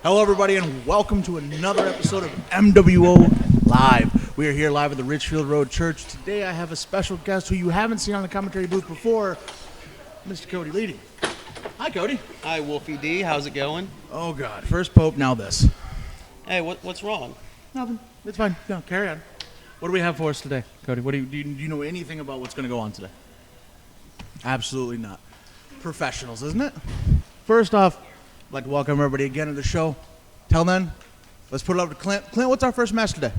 Hello, everybody, and welcome to another episode of MWO Live. We are here live at the Richfield Road Church. Today, I have a special guest who you haven't seen on the commentary booth before, Mr. Cody Leading. Hi, Cody. Hi, Wolfie D. How's it going? Oh, God. First Pope, now this. Hey, what's wrong? Nothing. It's fine. No, carry on. What do we have for us today, Cody? Do you know anything about what's going to go on today? Absolutely not. Professionals, isn't it? First off, I'd like to welcome everybody again to the show. Till then, let's put it up to Clint. Clint, what's our first match today?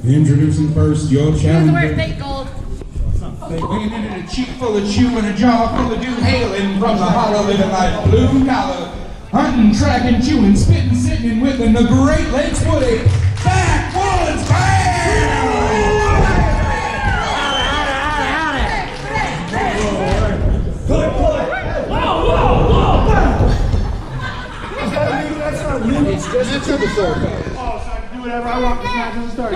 Introducing first, your challenger. Where's fake gold? Weighing in at a cheek full of chew and a jaw full of dew, hailing from the hollow, living like blue collar. Hunting, tracking, chewing, spitting, sitting, and whipping the Great Lakes Woody. Backwoods Bam! It's just a sword. Oh, so I can do whatever I want this match to start.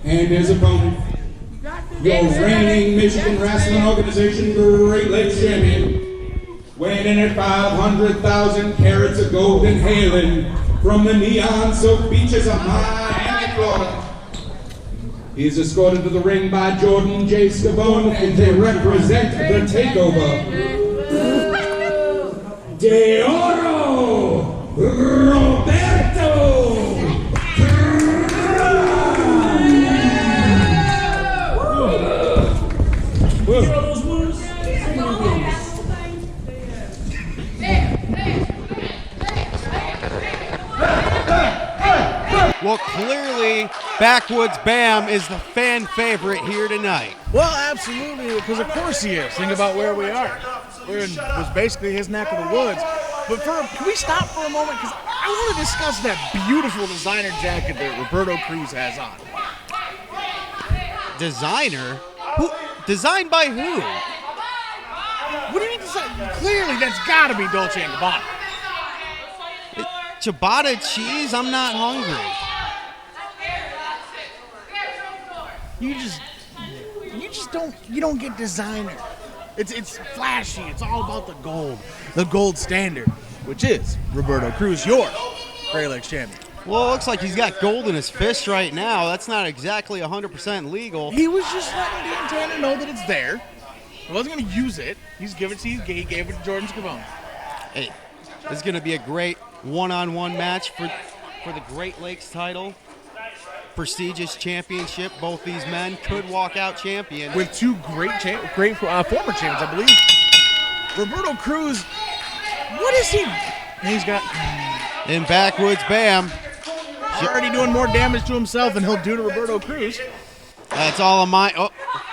And his opponent, your reigning Michigan Wrestling Organization Great Lakes Champion, weighing in at 500,000 carats of gold and hailing from the neon-soaked beaches of Miami, Florida. He is escorted to the ring by Jordan J. Scavone, and they represent the TakeOver. De Oro, Roberto. Well, clearly, Backwoods Bam is the fan favorite here tonight. Well, absolutely, because of course he is. Think about where we are. We're in was basically his neck of the woods. But can we stop for a moment? Because I want to discuss that beautiful designer jacket that Roberto Cruz has on. Designer? Who? Designed by who? What do you mean design? Clearly, that's got to be Dolce & Gabbana. Ciabatta cheese? I'm not hungry. You just don't get designer. It's flashy. It's all about the gold standard, which is Roberto Cruz, your Great Lakes champion. Well, it looks like he's got gold in his fist right now. That's not exactly 100% legal. He was just letting the intender know that it's there. He wasn't going to use it. He gave it to Jordan Scavone. Hey, this is going to be a great one-on-one match for the Great Lakes title. Prestigious championship. Both these men could walk out champion. With two great former champions, I believe. Roberto Cruz, what is he? He's got... In Backwoods Bam. He's already doing more damage to himself than he'll do to Roberto Cruz. That's all of my... Oh,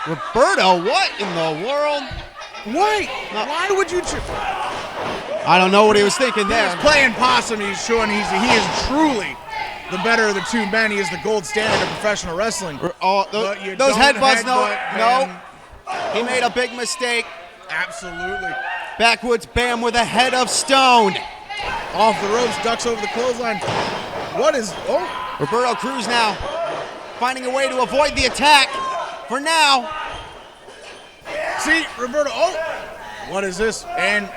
Roberto, what in the world? Why? Why would you... I don't know what he was thinking there. He's playing possum. He's showing he is truly the better of the two men. He is the gold standard of professional wrestling. Oh, those headbutts, no. He made a big mistake. Absolutely. Backwoods Bam with a head of stone. Off the ropes, ducks over the clothesline. What is... Oh. Roberto Cruz now finding a way to avoid the attack for now. See, Roberto... Oh. What is this? And...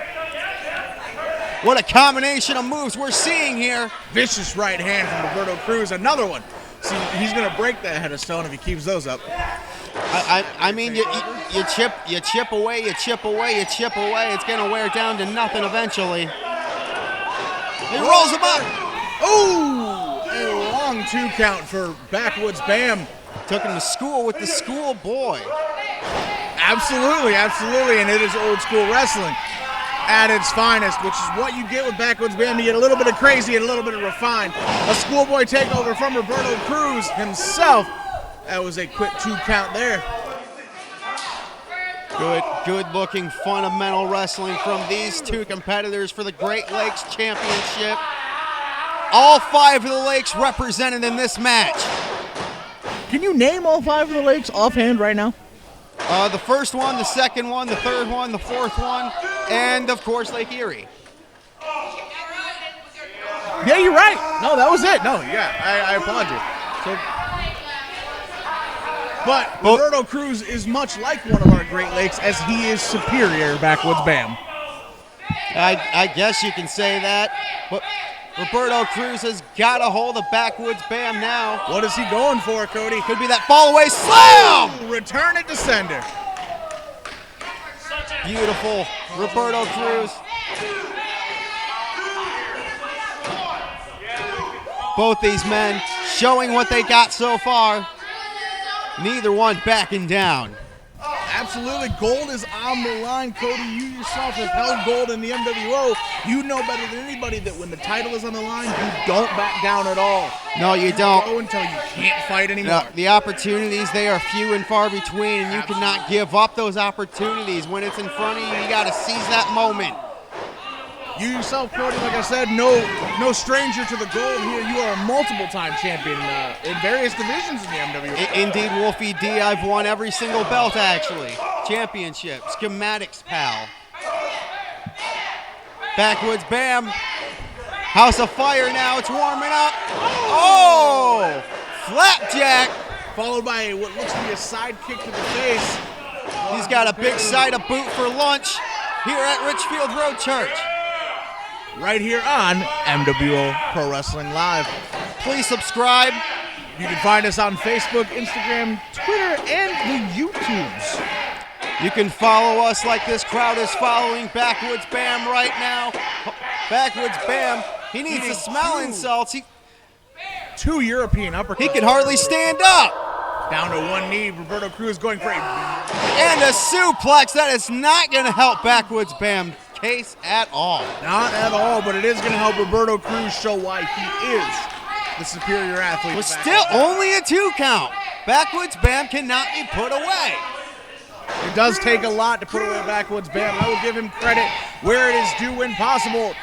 What a combination of moves we're seeing here. Vicious right hand from Roberto Cruz. Another one. See, he's going to break that head of stone if he keeps those up. I mean, you chip away. It's going to wear down to nothing eventually. He rolls him up. Oh, a long 2 count for Backwoods Bam. Took him to school with the school boy. Absolutely, and it is old school wrestling at its finest, which is what you get with Backwoods Bam. You get a little bit of crazy and a little bit of refined. A schoolboy takeover from Roberto Cruz himself. That was a quick 2 count there. Good-looking fundamental wrestling from these two competitors for the Great Lakes Championship. All 5 of the Lakes represented in this match. Can you name all 5 of the Lakes offhand right now? The first one, the second one, the third one, the fourth one, and of course Lake Erie. Yeah, you're right. No, that was it. No, yeah, I applaud you. But Roberto Cruz is much like one of our Great Lakes, as he is superior Backwoods Bam. I guess you can say that. But Roberto Cruz has got a hold of Backwoods Bam now. What is he going for, Cody? Could be that fall away slam! Ooh, return it to sender. Beautiful, Roberto Cruz. Both these men showing what they got so far. Neither one backing down. Absolutely, gold is on the line, Cody. You yourself have held gold in the MWO. You know better than anybody that when the title is on the line, you don't back down at all. No, you don't. Go until you can't fight anymore. No, the opportunities, they are few and far between, and you cannot give up those opportunities. When it's in front of you, you got to seize that moment. You yourself, Cody, like I said, no stranger to the gold here. You are a multiple-time champion in various divisions in the MWO. Indeed, Wolfie D. I've won every single belt, actually. Championship, schematics, pal. Backwoods Bam. House of Fire now. It's warming up. Oh! Flapjack. Followed by what looks to be a side kick to the face. He's got a big side of boot for lunch here at Richfield Road Church. Right here on MWO Pro Wrestling Live. Please subscribe. You can find us on Facebook, Instagram, Twitter, and the YouTubes. You can follow us like this crowd is following Backwoods Bam right now. Backwoods Bam, he needs to smell insults. Two European uppercuts. He can hardly stand up. Down to one knee, Roberto Cruz going for and a suplex. That is not going to help Backwoods Bam case at all. Not at all, but it is going to help Roberto Cruz show why he is the superior athlete. But still only a 2 count. Backwoods Bam cannot be put away. It does take a lot to put away Backwoods Bam. I will give him credit where it is due when possible.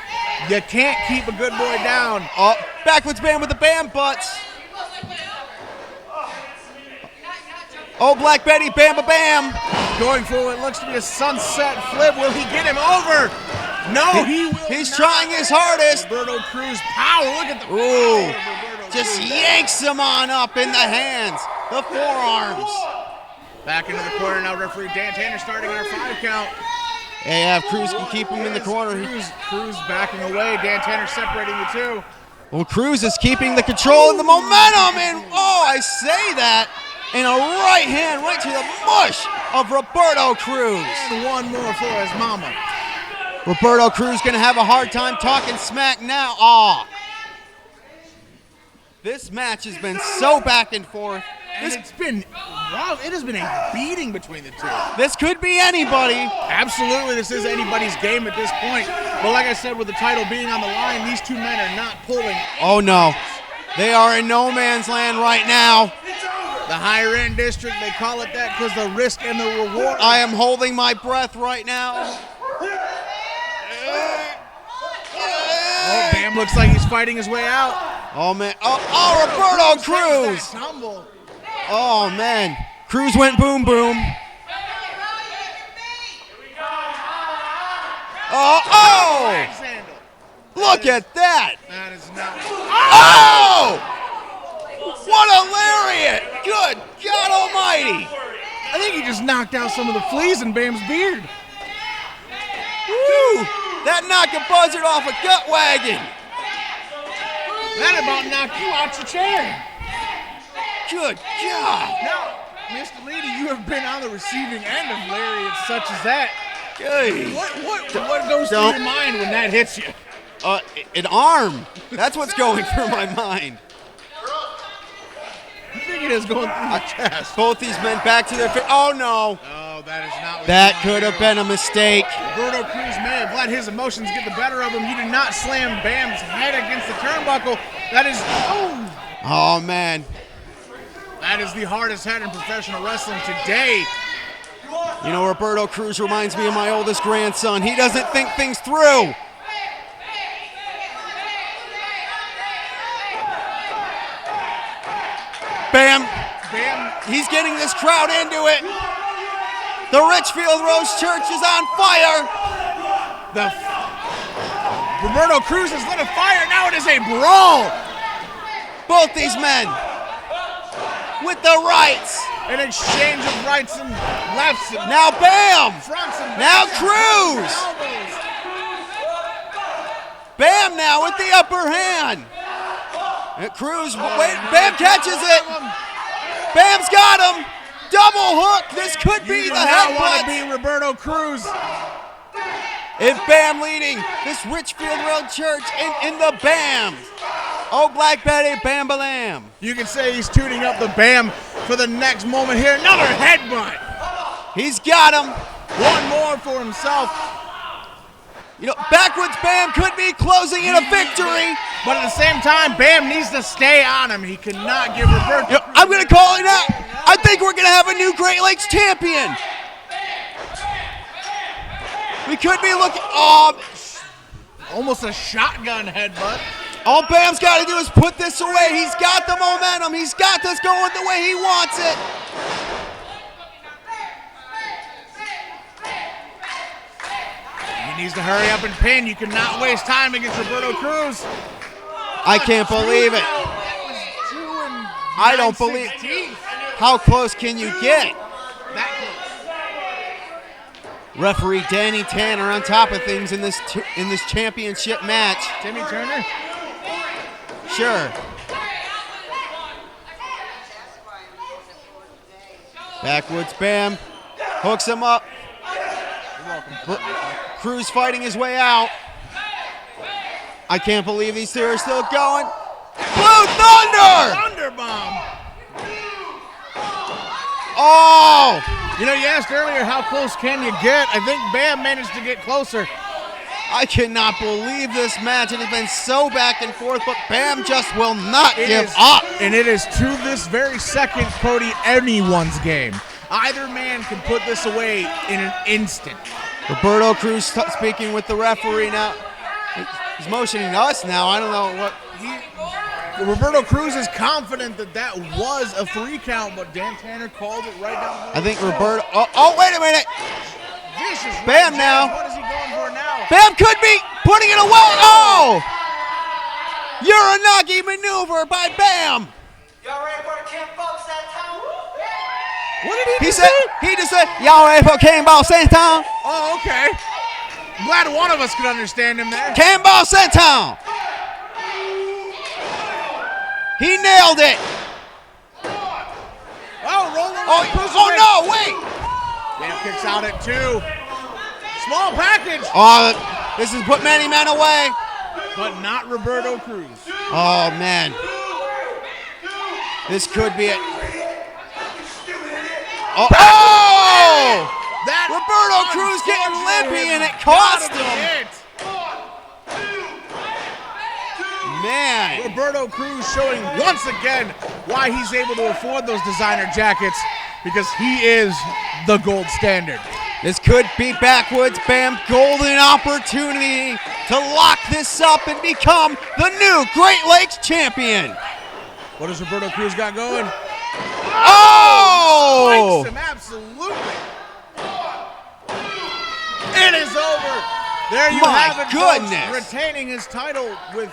You can't keep a good boy down. Backwoods Bam with the Bam butts. Oh, Black Betty, Bam Bam. Going for what looks to be a sunset flip. Will he get him over? No, he will He's not. Trying his hardest. Roberto Cruz power. Look at the Ooh, power of just Cruz. yanks him on up in the hands, the forearms. Back into the corner now, referee Dan Tanner starting our 5 count. Yeah, Cruz can keep him in the corner. Cruz backing away. Dan Tanner separating the two. Well, Cruz is keeping the control and the momentum, and I say that. And a right hand right to the mush of Roberto Cruz. And one more for his mama. Roberto Cruz gonna have a hard time talking smack now. This match has been so back and forth. And it has been a beating between the two. This could be anybody. Absolutely, this is anybody's game at this point. But like I said, with the title being on the line, these two men are not pulling. Oh no, they are in no man's land right now. The higher end district, they call it that because the risk and the reward. I am holding my breath right now. Oh, Bam looks like he's fighting his way out. Oh man, Roberto Cruz. Oh man, Cruz went boom boom. Look at that. That is not. What a lariat! Good God Almighty! I think he just knocked out some of the fleas in Bam's beard. Woo! That knocked a buzzard off a gut wagon. That about knocked you out your chair. Good God! Now, Mr. Leedy, you have been on the receiving end of lariats such as that. Hey. What goes through your mind when that hits you? An arm. That's what's going through my mind. I think it is going through my chest. Both these men back to their feet. Oh no! Oh, that is not what that could have been a mistake. Roberto Cruz may have let his emotions get the better of him. He did not slam Bam's head against the turnbuckle. That is Oh man. That is the hardest head in professional wrestling today. You know, Roberto Cruz reminds me of my oldest grandson. He doesn't think things through. Bam. He's getting this crowd into it. The Richfield Rose Church is on fire. Roberto Cruz has lit a fire. Now it is a brawl. Both these men with the rights. An exchange of rights and lefts. And now Bam. Fronts and now Cruz. Bam now with the upper hand. And Cruz, wait, Bam catches it. Bam's got him. Double hook. This could be the headbutt. Want to be Roberto Cruz. And Bam leading this Richfield Road Church in the Bam. Oh, Black Betty, Bam Balam. You can say he's tuning up the Bam for the next moment here. Another headbutt. He's got him. One more for himself. You know, backwards Bam could be closing in a victory. But at the same time, Bam needs to stay on him. He cannot give Roberto. You know, I'm going to call it out. I think we're going to have a new Great Lakes champion. We could be looking. Almost a shotgun headbutt. All Bam's got to do is put this away. He's got the momentum. He's got this going the way he wants it. He needs to hurry up and pin. You cannot waste time against Roberto Cruz. I can't believe it. I don't believe. How close can you get? That close. Referee Danny Tanner on top of things in this championship match. Timmy Turner? Sure. Backwoods Bam hooks him up. Cruz fighting his way out. I can't believe these two are still going. Blue Thunder! Thunderbomb! Oh! You know, you asked earlier how close can you get. I think Bam managed to get closer. I cannot believe this match. It has been so back and forth, but Bam just will not give up. And it is to this very second, Cody, anyone's game. Either man can put this away in an instant. Roberto Cruz speaking with the referee now. He's motioning to us now. I don't know what. Roberto Cruz is confident that that was a 3 count, but Dan Tanner called it right down the I think Roberto. Oh, wait a minute. vicious Bam right now. jab. What is he going for now? Bam could be putting it away. Oh! Uranagi maneuver by Bam. Y'all ready for the Campbell that time? What did He just said, y'all ready for Campbell Santown? Oh, okay. I'm glad one of us could understand him there. Campbell Santown. He nailed it. Oh, rolling. Oh no, wait. Bam kicks out at 2. Small package. Oh, this has put many men away. But not Roberto Cruz. Oh, man. This could be it. Oh! That Roberto Cruz getting limpy, and it cost him. Man. Roberto Cruz showing once again why he's able to afford those designer jackets, because he is the gold standard. This could be Backwoods Bam golden opportunity to lock this up and become the new Great Lakes champion. What has Roberto Cruz got going? Oh! Spikes him, absolutely. It is over. There you My have it, goodness. folks, retaining his title with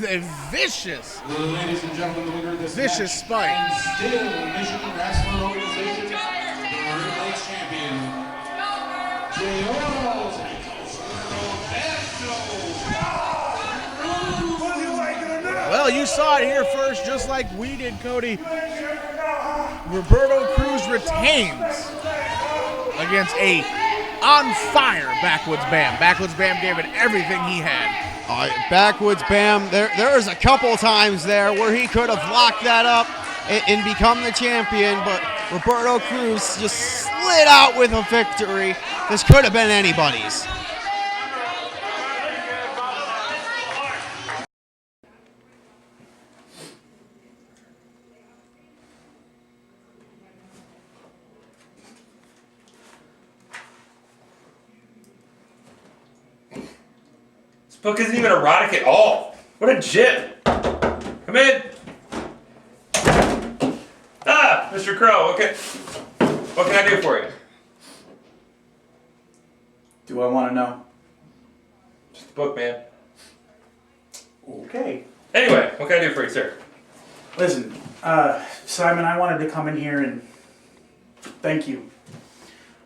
a vicious, Ladies and gentlemen, the winner of this vicious spike. and still Michigan Wrestling Organization, the Great Lakes champion, Well, you saw it here first, just like we did, Cody. Roberto Cruz retains against a on-fire Backwoods Bam. Backwoods Bam gave it everything he had. Backwoods Bam, there was a couple times there where he could have locked that up and become the champion, but Roberto Cruz just slid out with a victory. This could have been anybody's. This book isn't even erotic at all. What a jip. Come in. Ah, Mr. Crow, okay. What can I do for you? Do I want to know? Just a book, man. Okay. Anyway, what can I do for you, sir? Listen, Simon, I wanted to come in here and thank you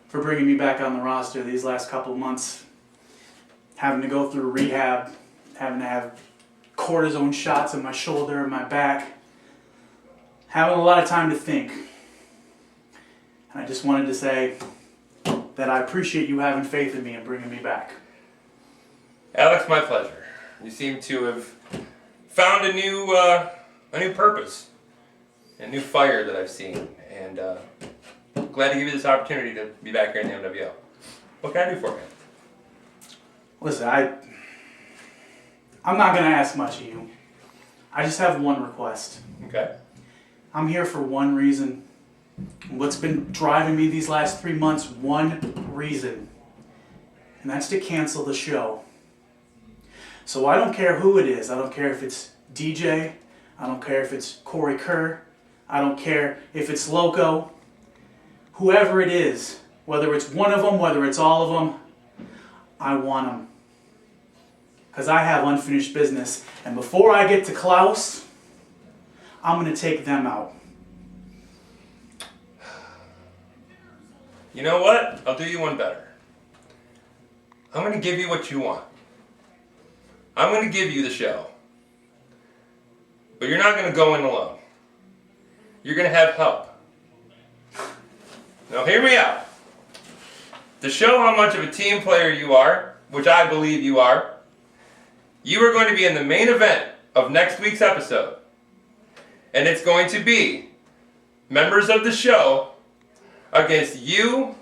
for bringing me back on the roster these last couple months. Having to go through rehab, having to have cortisone shots in my shoulder and my back, having a lot of time to think. And I just wanted to say that I appreciate you having faith in me and bringing me back. Alex, my pleasure. You seem to have found a new purpose, a new fire that I've seen, and glad to give you this opportunity to be back here in the MWO. What can I do for you? Listen, I'm not going to ask much of you. I just have one request. Okay. I'm here for one reason. What's been driving me these last 3 months, one reason. And that's to cancel the show. So I don't care who it is. I don't care if it's DJ. I don't care if it's Corey Kerr. I don't care if it's Loco. Whoever it is, whether it's one of them, whether it's all of them, I want them. Because I have unfinished business. And before I get to Klaus, I'm going to take them out. You know what? I'll do you one better. I'm going to give you what you want. I'm going to give you the show. But you're not going to go in alone. You're going to have help. Now hear me out. To show how much of a team player you are, which I believe you are going to be in the main event of next week's episode. And it's going to be members of the show against you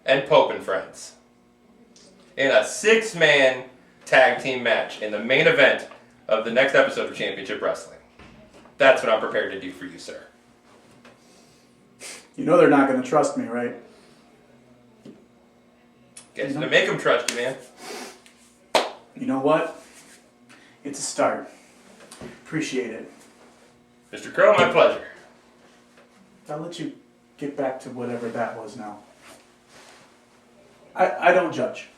and Pope and Friends in a 6-man tag team match in the main event of the next episode of Championship Wrestling. That's what I'm prepared to do for you, sir. You know they're not going to trust me, right? Guess to make them trust you, man. You know what? It's a start. Appreciate it. Mr. Crow, my pleasure. I'll let you get back to whatever that was now. I don't judge.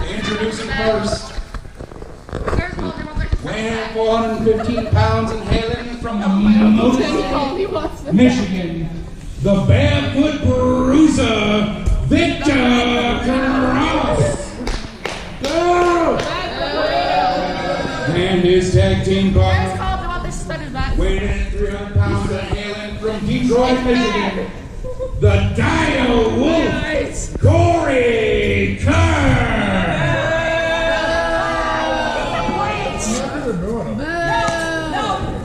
Introducing first, weighing 415 pounds and hailing from Michigan, the Barefoot Bruiser, Victor Cross. And his tag team partner, weighing in 300 pounds and hailing from Detroit, Michigan, the Dire Wolf, Corey Kerr.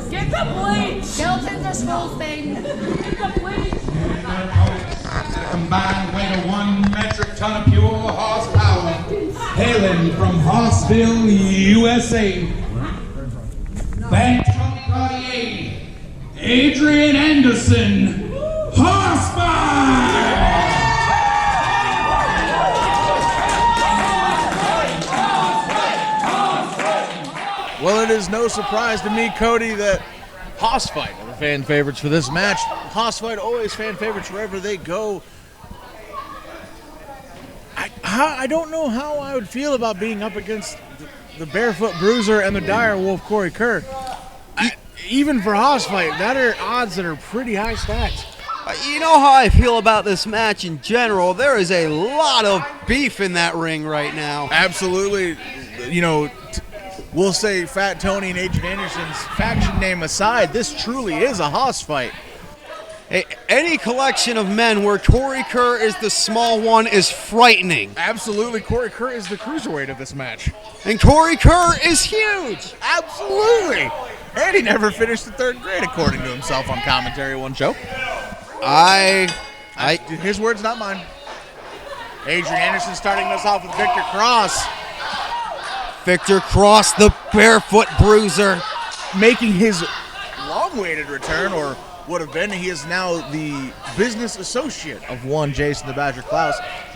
Get the bleach! Skeletons are small thing. Get the bleach! A combined weight of 1 metric ton of pure horsepower, hailing from Horseville, USA. Tony Cartier, Adrian Anderson, Horsepower! Well, it is no surprise to me, Cody, that Hoss Fight are the fan favorites for this match. Hoss Fight always fan favorites wherever they go. I don't know how I would feel about being up against the Barefoot Bruiser and the Dire Wolf Corey Kerr. Even for Hoss Fight, that are odds that are pretty high stacked. You know how I feel about this match in general. There is a lot of beef in that ring right now. Absolutely. You know, we'll say Fat Tony and Adrian Anderson's faction name aside, this truly is a Hoss Fight. Hey, any collection of men where Corey Kerr is the small one is frightening. Absolutely, Corey Kerr is the cruiserweight of this match. And Corey Kerr is huge. Absolutely. And he never finished the 3rd grade, according to himself on commentary one show. His words, not mine. Adrian Anderson starting us off with Victor Cross. Victor Cross, the Barefoot Bruiser. Making his long-awaited return, or would have been. He is now the business associate of one Jason the Badger Klaus,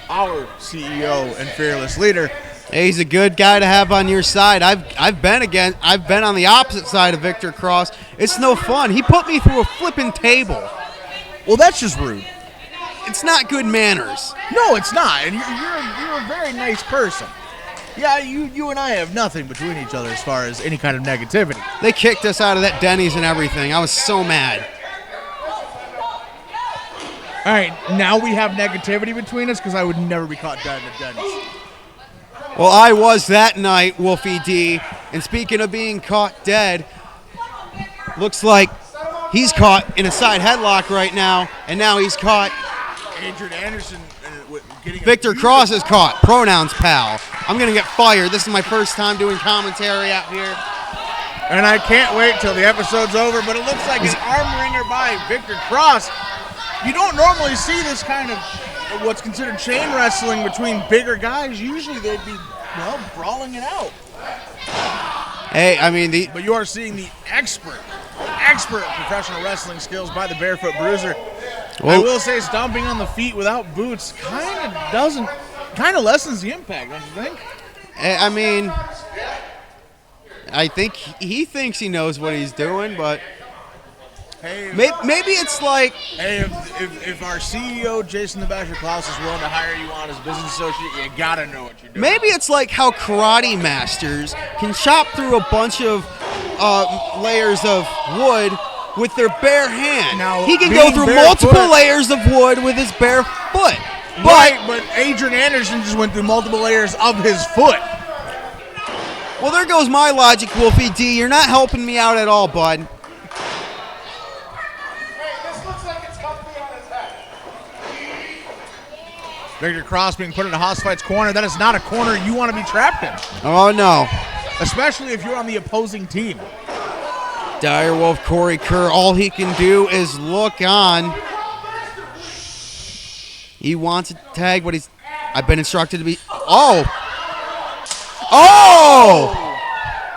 our CEO and fearless leader. Hey, he's a good guy to have on your side. I've been on the opposite side of Victor Cross. It's no fun. He put me through a flipping table. Well, that's just rude. It's not good manners. No, it's not. And you're a very nice person. Yeah, you and I have nothing between each other as far as any kind of negativity. They kicked us out of that Denny's and everything. I was so mad. All right, now we have negativity between us because I would never be caught dead at Denny's. Well, I was that night, Wolfie D. And speaking of being caught dead, looks like he's caught in a side headlock right now, and now he's caught. Adrian Anderson getting Victor Cross is caught. Pronouns, pal. I'm going to get fired. This is my first time doing commentary out here. And I can't wait till the episode's over, but it looks like an arm wringer by Victor Cross. You don't normally see this kind of what's considered chain wrestling between bigger guys. Usually they'd be, brawling it out. Hey, I mean, But you are seeing the expert professional wrestling skills by the Barefoot Bruiser. Well, I will say stomping on the feet without boots kind of lessens the impact, don't you think? I mean, I think he thinks he knows what he's doing, but Hey, maybe it's like, hey, if our CEO Jason the Basher Klaus is willing to hire you on as a business associate, you gotta know what you're doing. maybe it's like how karate masters can chop through a bunch of layers of wood with their bare hand. Now, He can being go through barefoot- multiple layers of wood with his bare foot. But Adrian Anderson just went through multiple layers of his foot. Well, there goes my logic, Wolfie D. You're not helping me out at all, bud. Victor Cross being put in a House Fight's corner. That is not a corner you want to be trapped in, Oh, no. especially if you're on the opposing team. Direwolf Corey Kerr, all he can do is look on. He wants a tag, but I've been instructed to be. Oh!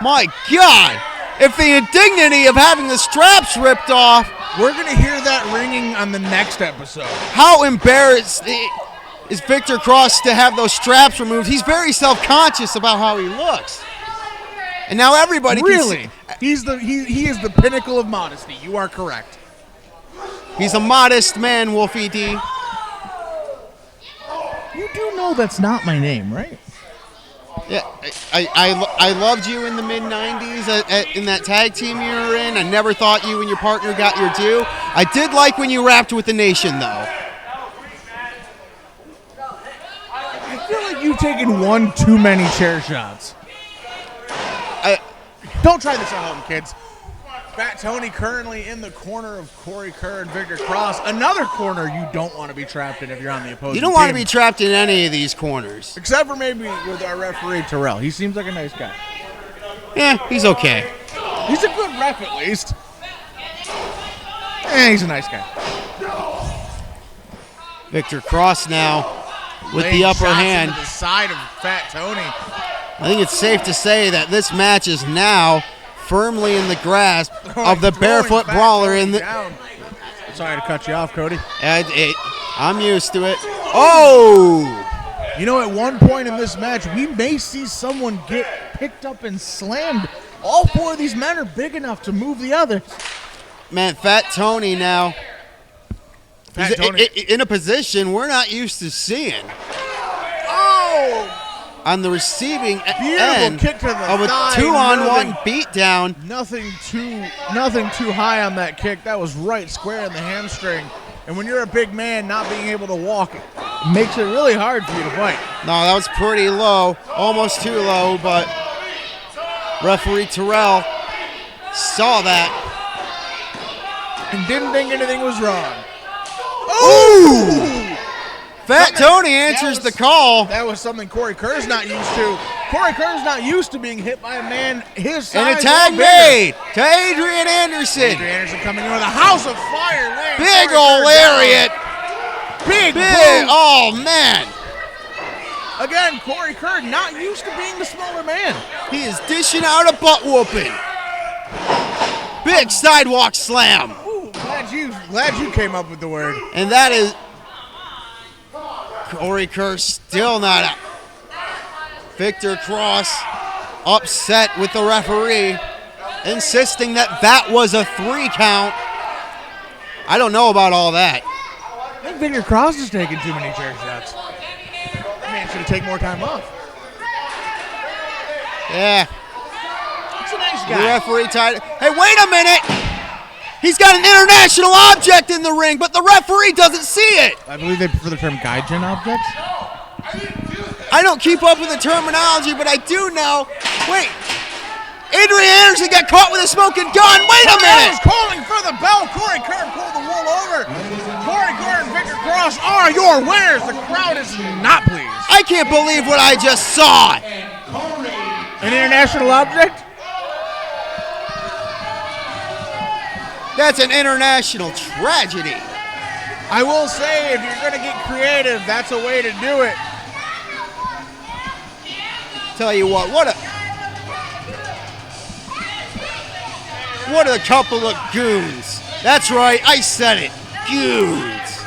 My God! If the indignity of having the straps ripped off, We're going to hear that ringing on the next episode. how embarrassed is Victor Cross to have those straps removed? He's very self-conscious about how he looks. And now everybody Really? can see. He is the pinnacle of modesty. You are correct. He's a modest man, Wolfie D. You do know that's not my name, right? Yeah, I loved you in the mid-'90s in that tag team you were in. I never thought you and your partner got your due. I did like when you rapped with the Nation, though. I feel like you've taken one too many chair shots. Don't try this at home, kids. Fat Tony currently in the corner of Corey Kerr and Victor Cross. Another corner you don't want to be trapped in if you're on the opposing You don't want to team. be trapped in any of these corners. Except for maybe with our referee, Terrell. He seems like a nice guy. Yeah, he's okay. He's a good ref, at least. He's a nice guy. Victor Cross now with Laying the upper shots hand. into the side of Fat Tony. I think it's safe to say that this match is now firmly in the grasp of the Throwing barefoot Fat brawler Tony in the. down. Sorry to cut you off, Cody. I'm used to it. Oh! You know, at one point in this match, we may see someone get picked up and slammed. All four of these men are big enough to move the others. Man, Fat Tony now. Fat He's Tony. in a position we're not used to seeing. Oh! On the receiving Beautiful end kick to the of a thigh, 2-on-1 moving. beatdown. Nothing too high on that kick. That was right square in the hamstring. And when you're a big man, not being able to walk, it makes it really hard for you to fight. No, that was pretty low, almost too low, but referee Terrell saw that. And didn't think anything was wrong. Ooh! Fat Tony answers the call. That was something Corey Kerr's not used to. Corey Kerr's not used to being hit by a man his size. And a tag or bigger. made to Adrian Anderson. Adrian Anderson coming in with a house of fire. laying Big Corey ol' Kerr lariat. down. Big Big. boom. Oh, man. Again, Corey Kerr not used to being the smaller man. He is dishing out a butt whooping. Big sidewalk slam. Ooh, glad you came up with the word. And that is Corey Kerr still not out. Victor Cross upset with the referee, insisting that that was a 3 count. I don't know about all that. I think Victor Cross is taking too many chair shots. That man should have taken more time off. Yeah. He's a nice The guy. referee tied it. Hey, wait a minute! He's got an international object in the ring, but the referee doesn't see it. I believe they prefer the term gaijin objects. I don't keep up with the terminology, but I do know. Wait. Adrian Anderson got caught with a smoking gun. Wait a minute! Calling for the bell. Corey Kern pulled the wool over. Corey Kern and Victor Cross are your winners. The crowd is not pleased. I can't believe what I just saw. An international object? That's an international tragedy. I will say, if you're going to get creative, that's a way to do it. Tell you what a couple of goons. That's right, I said it. Goons.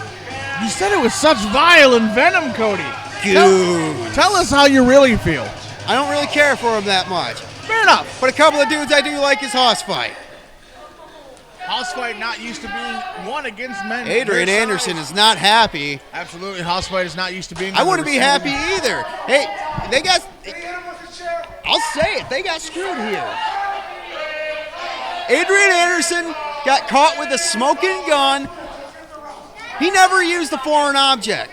You said it with such violent venom, Cody. Goons. Tell us how you really feel. I don't really care for him that much. Fair enough. But a couple of dudes I do like is Hoss Fight. House fight not used to being one against men. Adrian Anderson is not happy. Absolutely, house fight is not used to being. I wouldn't be happy either. Hey, they got. I'll say it. They got screwed here. Adrian Anderson got caught with a smoking gun. He never used the foreign object.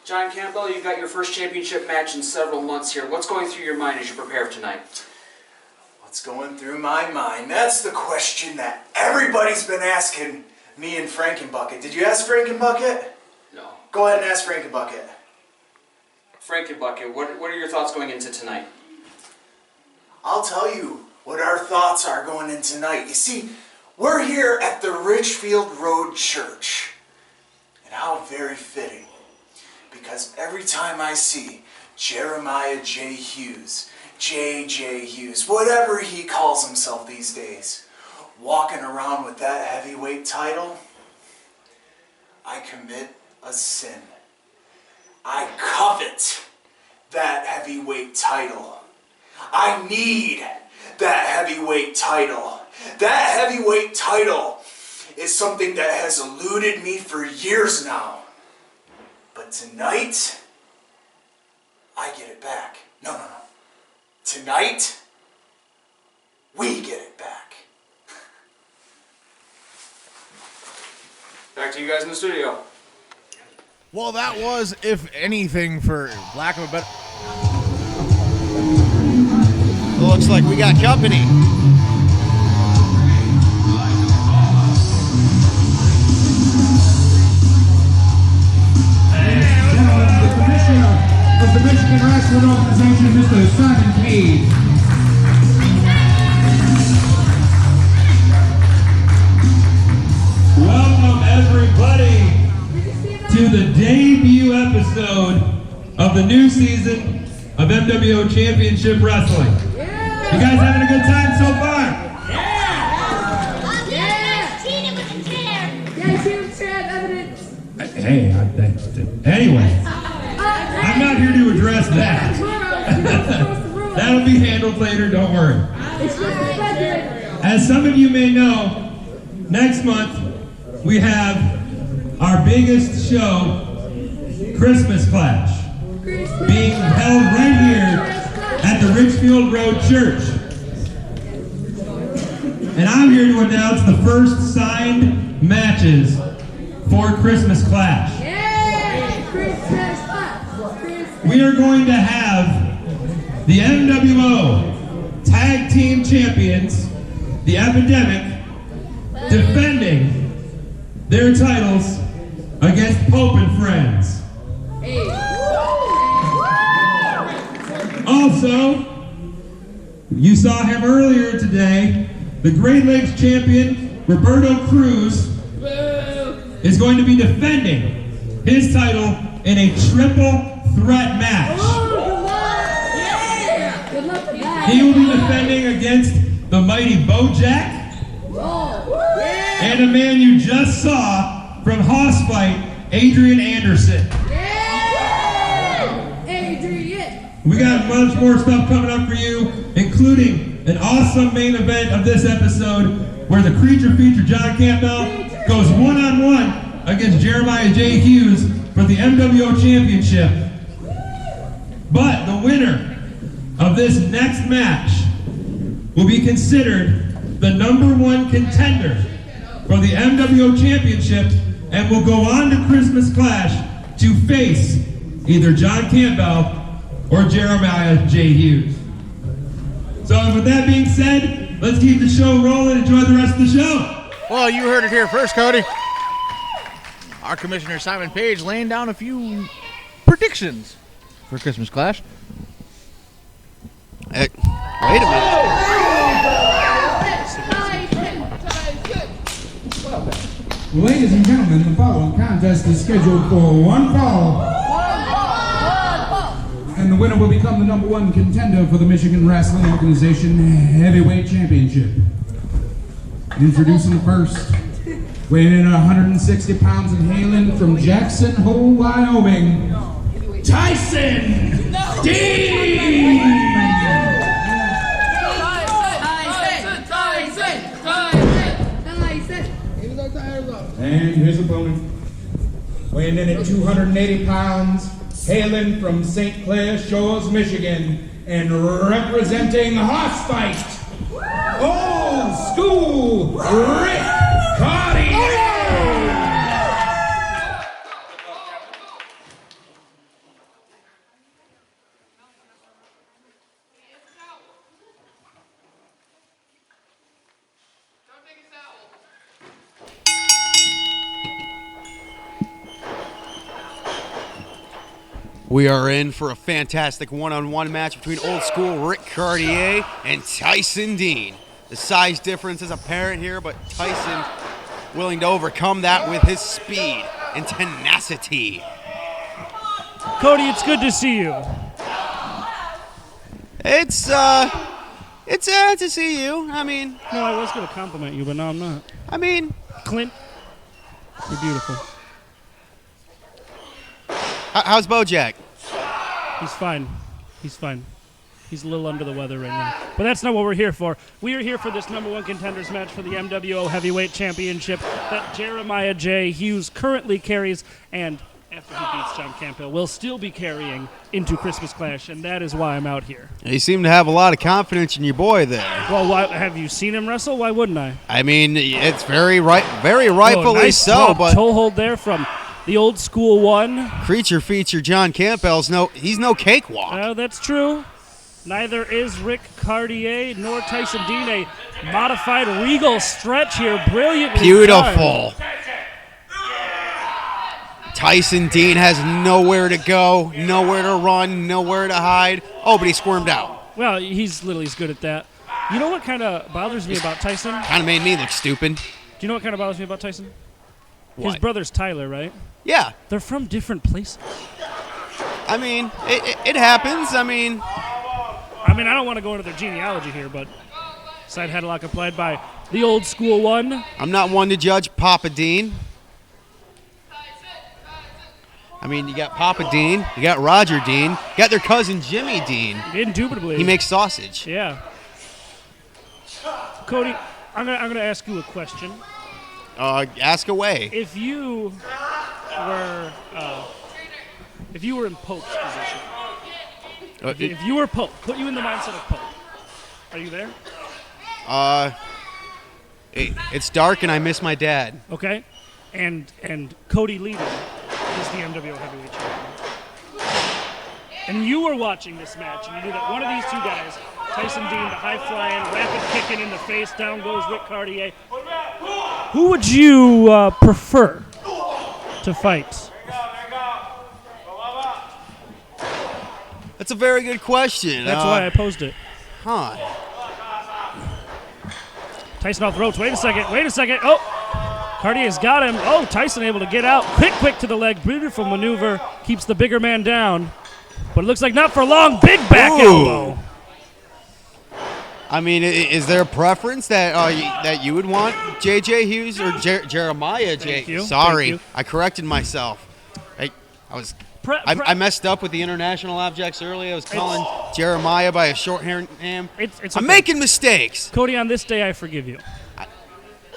John Campbell, you've got your first championship match in several months here. What's going through your mind as you prepare for tonight? What's going through my mind? That's the question that everybody's been asking me and Frankenbucket. Did you ask Frankenbucket? No. Go ahead and ask Frankenbucket. Frankenbucket, what are your thoughts going into tonight? I'll tell you what our thoughts are going in tonight. You see, we're here at the Richfield Road Church. And how very fitting. Because every time I see Jeremiah J. Hughes, J.J. Hughes, whatever he calls himself these days, walking around with that heavyweight title, I commit a sin. I covet that heavyweight title. I need that heavyweight title. That heavyweight title is something that has eluded me for years now. But tonight, I get it back. No. Tonight, we get it back. Back to you guys in the studio. Well, that was, if anything, for lack of a better. Looks like we got company. The commissioner of the Michigan Wrestling Organization, Mr. Simon Cage. Welcome everybody to the debut episode of the new season of MWO Championship Wrestling. You guys having a good time so far? Hey, anyway, I'm not here to address that. That'll be handled later, don't worry. As some of you may know, next month we have our biggest show, Christmas Clash, being held right here at the Richfield Road Church. And I'm here to announce the first signed matches for Christmas Clash. We are going to have the MWO Tag Team Champions, the Epidemic, defending their titles against Pope and Friends. Also, you saw him earlier today, the Great Lakes champion, Roberto Cruz, is going to be defending his title in a triple threat match. He will be defending against the mighty Bojack and a man you just saw from Hoss Fight, Adrian Anderson. We got much more stuff coming up for you, including an awesome main event of this episode where the creature feature John Campbell goes one-on-one against Jeremiah J. Hughes for the MWO Championship. But the winner of this next match will be considered the #1 contender for the MWO Championship and will go on to Christmas Clash to face either John Campbell or Jeremiah J. Hughes. So with that being said, let's keep the show rolling. Enjoy the rest of the show. Well, you heard it here first, Cody. Our Commissioner Simon Page laying down a few predictions for Christmas Clash. Wait a minute. Ladies and gentlemen, the following contest is scheduled for one fall. And the winner will become the #1 contender for the Michigan Wrestling Organization Heavyweight Championship. Introducing the first, weighing in at 160 pounds and hailing from Jackson Hole, Wyoming, Tyson Dean! And his opponent, weighing in at 280 pounds, hailing from St. Clair Shores, Michigan, and representing Horse Fight, Old School Rick Cartier! We are in for a fantastic one-on-one match between Old School Rick Cartier and Tyson Dean. The size difference is apparent here, but Tyson willing to overcome that with his speed and tenacity. Cody, it's good to see you. It's sad to see you. I mean, no, I was going to compliment you, but now I'm not. I mean, Clint, you're beautiful. How's Bojack? He's fine. He's fine. He's a little under the weather right now. But that's not what we're here for. We are here for this #1 contenders match for the MWO Heavyweight Championship that Jeremiah J. Hughes currently carries, and after he beats John Campbell, will still be carrying into Christmas Clash, and that is why I'm out here. You seem to have a lot of confidence in your boy there. Well, have you seen him wrestle? Why wouldn't I? I mean, it's very rightfully nice so, but toe hold there from the Old School one. Creature feature John Campbell's he's no cakewalk. That's true. Neither is Rick Cartier nor Tyson Dean. A modified regal stretch here. Brilliantly Beautiful. done. Tyson Dean has nowhere to go, nowhere to run, nowhere to hide. Oh, but he squirmed out. Well, he's literally as good at that. You know what kind of bothers me about Tyson? Kind of made me look stupid. Do you know what kind of bothers me about Tyson? What? His brother's Tyler, right? Yeah. They're from different places. I mean, it happens. I mean, I don't want to go into their genealogy here, but side headlock applied by the Old School one. I'm not one to judge Papa Dean. I mean, you got Papa Dean, you got Roger Dean, you got their cousin Jimmy Dean. Indubitably. He makes sausage. Yeah. Cody, I'm gonna ask you a question. Ask away. If you were in Pope's position, if you were Pope, put you in the mindset of Pope. Are you there? It's dark and I miss my dad. Okay. And Cody Leader is the MWO Heavyweight Champion. And you were watching this match, and you knew that one of these two guys, Tyson Dean, the high-flying, rapid kicking in the face, down goes Rick Cartier. Who would you prefer to fight? That's a very good question. That's why I posed it. Huh. Tyson off the ropes. Wait a second. Oh, Cartier's got him. Oh, Tyson able to get out. Quick to the leg. Beautiful maneuver. Keeps the bigger man down. But it looks like not for long. Big back elbow. I mean, is there a preference that you would want J.J. Hughes or Jeremiah J? Thank you. Sorry, Thank you. I corrected myself. I was I messed up with the international objects earlier. I was calling Jeremiah by a shorthand name. I'm making mistakes. Cody, on this day, I forgive you.